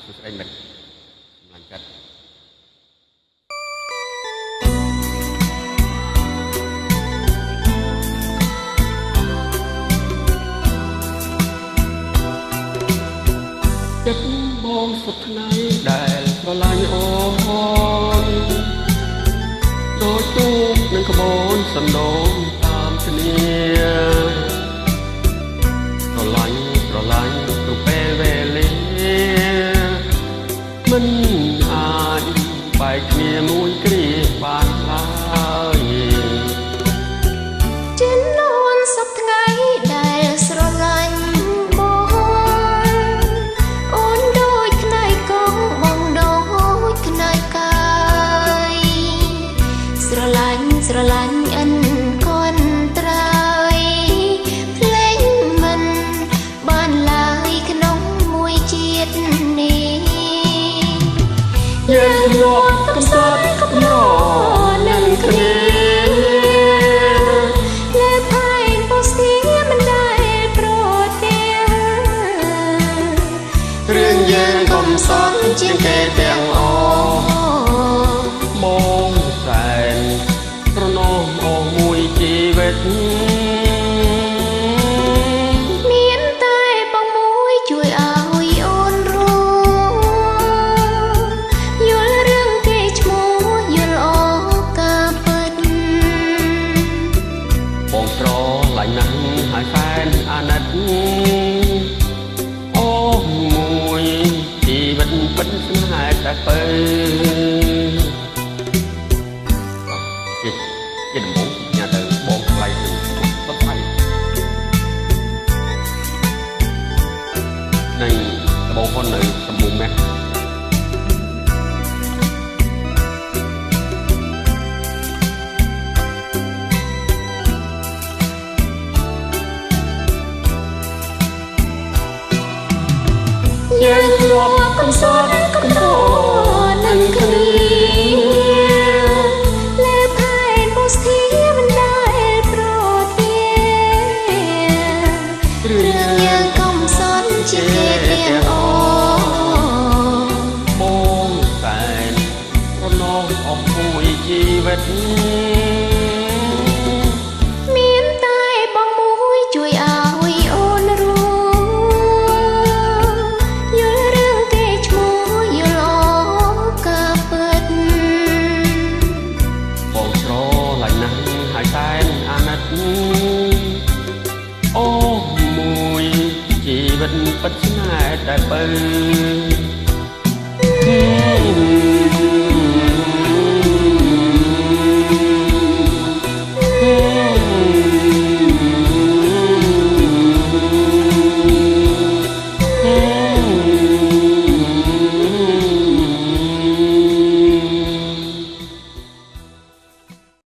សួស្តីមិត្តសម្លាញ់ចិត្តចិត្តបងសុខថ្ងៃដែលស្រឡាញ់អូនដូចទូកនឹងក្បូនសណ្ដូងតាមគ្នាស្រឡាញ់គ្រប់ពេលវេលាមិនអាចបែកគ្នាមួយគ្រាបានឡើយចិននួនសុខថ្ងៃដែលស្រឡាញ់បងអូនដូចខ្នើយកងបងដូចខ្នើយកាយស្រឡាញ់អិនកូនត្រើយភ្លេងមិនបានឡើយក្នុងមួយជាតិនេះយើងយកកំសត់កំណរនឹងគ្នាលើផែនពោស្ទាមិនដែលប្រទារឿងយើងកំសត់ជាងគេទាំងអស់បងសែនប្រណោះអស់មួយជីវិតមានតែបងមួយជួយឲ្យអូនรู้យល់រឿងគេឈ្មោះយល់អការពិតបងស្រឡាញ់ណាស់ហើយសែនអាណិតអូមួយជីវិតពិតស្នេហ៍តែពើជាដំបូងញ៉ាំទៅបងថ្លៃទៅសុខថ្លៃនៃបងប្អូននៅសម្ពុំមែនយើងយកកំសត់កំណរនឹងគ្នាលើផែនពោស្ទាមិនដែលប្រទារឿងយើងកំសត់ជាគេទាំងអស់បងតែប្រណោះអស់មួយជីវិតមានតែបងមួយជួយឲ្យអូនรู้យល់រឿងគេឈ្មោះយល់អការពិតបងស្រឡាញ់ណាស់ហើយតែអាណិតអូមួយជីវិតពិតស្នេហ៍តែបើ